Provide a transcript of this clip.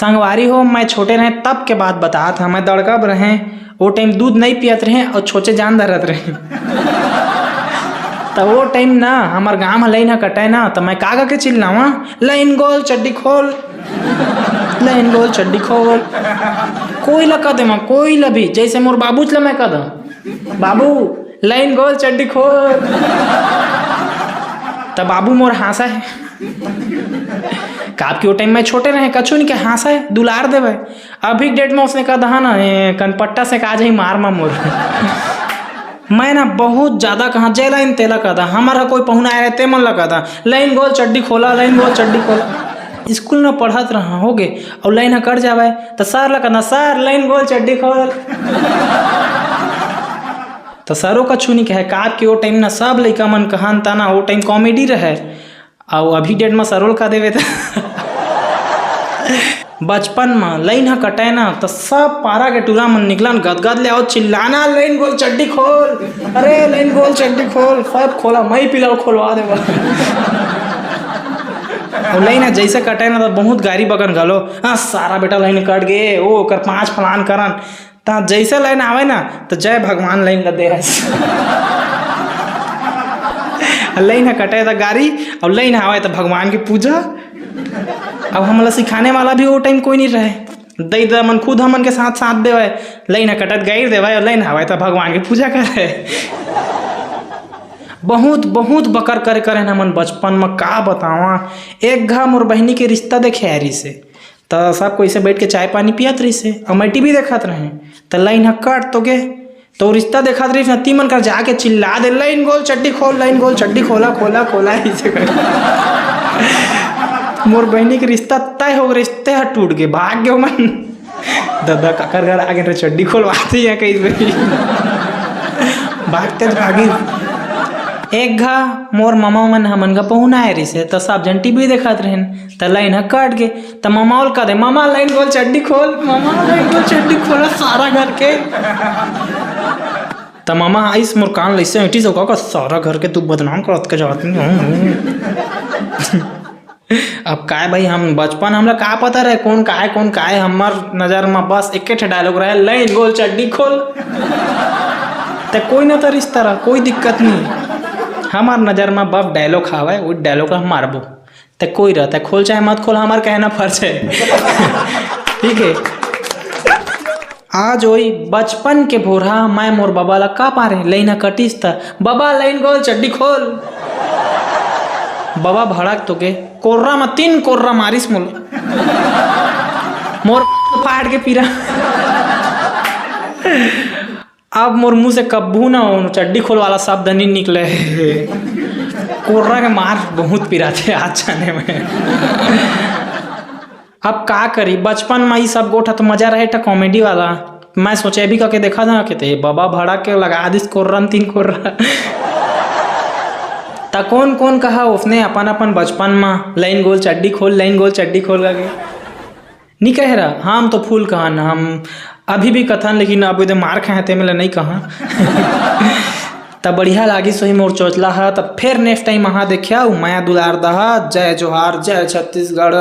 संगवारी हो, मैं छोटे रहे तब के बात बता था। मैं दड़कब रहे, वो टाइम दूध नहीं पियत रहे और छोचे जान धरत रहे। तो वो टाइम ना हमार गाँव में लाइन कटे ना, तो मैं का के चिल्लावा, लाइन गोल चड्डी खोल, लाइन गोल चड्डी खोल। कोई ला कदे में कोई ला भी, जैसे मोर बाबू चला मैं कद, बाबू लाइन गोल चड्डी खोल, तब बाबू मोर हंसा है। काप के वो टाइम में छोटे रहे, कछु नहीं के हंसा है, दुलार देवे। अभी डेट में उसने कहा ना कनपट्टा से काज ही मार मोर। मैं ना बहुत ज्यादा कहा जय लाइन तेला कदा, हमारा कोई पहुना आए रहते मन लगा था, लाइन गोल चड्डी खोला, लाइन गोल चड्डी खोला। स्कूल में पढ़त रहा हो गे और लाइन कट जावे तो सर लगा, सर लाइन गोल चड्डी खोल। तो सरों का छू नहीं कहे काप के वो टाइम ना सब लड़का मन कहन था ना, वो टाइम कॉमेडी रहे। और अभी डेट में सरोल का देवे था। बचपन में लाइन कटे ना तो सब पारा के टूरा मन निकलन गदगद ले और चिल्लाना, लाइन गोल चड्डी खोल, अरे लाइन गोल चड्डी खोल। सब खोला, मैं पिला खोलवा दे। लाइन जैसे कटे ना तो बहुत गाड़ी बगन गलो, हाँ सारा बेटा लाइन कट गए, वो कर 5 फलान करन। तो जैसे लाइन आवे ना तो जय भगवान लाइन दे। लाइन कटे तो गाड़ी और लाइन आवे तो भगवान की पूजा। अब हमला सिखाने वाला भी वो टाइम कोई नहीं रहे, दई मन खुद हमन के साथ साथ देवे, लाइन कटत गाइर देवे और लाइन आवे तो भगवान की पूजा करे। बहुत बहुत बकर करे करे हमन बचपन में, का बतावा। एक घा मोर बहनी के रिश्ता देखे आरी से, तो सब कोई से बैठ के चाय पानी पियत रही से और मैं टीवी देखत रहे। तो लाइन कट तो गे तो रिश्ता देखत रही, नती मन कर जाके चिल्ला दे, लाइन गोल चड्डी खोल, लाइन गोल चड्डी खोला खोला खोला। ऐसे कर मोर बहनी के रिश्ता तय हो गए, रिश्ते हट टूट गए, भाग गए मन। दादा काकर घर आगे तो चड्डी खोलवाते हैं कई बारी, भागते भागी। एक घा मोर मामा मन हमन का पहुना है रही से, तो सब जन टीवी देखत रहन। तो लाइन कट गए तो मामा ओल का दे, मामा लाइन गोल चड्डी खोल, मामा लाइन गोल चड्डी खोला सारा घर के। तो मामा आइस मोर कान लइसे ऐठी से का सारा घर के तू बदनाम करत के जात नहीं। अब काय भाई, हम बचपन हमरा का पता रहे कौन काय, हमार नजर में बस एक डायलॉग रहे, लाइन गोल चड्डी खोल। तो कोई ना तो रिश्ता रहा, कोई दिक्कत नहीं। हमार नजर में बब डायलॉग खावा है, वो डायलॉग हम मारबो। तो कोई रहता है, खोल चाहे मत खोल, हमार कहना फर्ज है। ठीक है। आज वही बचपन के भोरा मैं मोर बाबा ला का पारे लाइन कटिस था, बाबा लाइन गोल चड्डी खोल। बाबा भड़क तो के कोर्रा में 3 कोर्रा मारिस मोल, मोर फाड़ के पीरा। अब मोर मुंह से कब्बू ना हो चड्डी खोल वाला शब्द नहीं निकले। कोर्रा के मार बहुत पिराते आज जाने में। अब का करी, बचपन में ही सब गोठा तो मजा रहे था कॉमेडी वाला। मैं सोचे भी करके देखा था कि बाबा भड़ा के लगा दिस कोर्रा 3 कोर्रा। ता कौन कौन कहा उसने अपन अपन बचपन में लाइन गोल चड्डी खोल, लाइन गोल चड्डी खोल लगे नहीं कह रहा। हम तो फूल कहन, हम अभी भी कथन, लेकिन अब मार खाए थे मिला नहीं कहा। तब बढ़िया लागी सोही मोर चोचला है। तब फिर नेक्स्ट टाइम वहाँ देखिया माया दुलार दहा। जय जोहार, जय छत्तीसगढ़।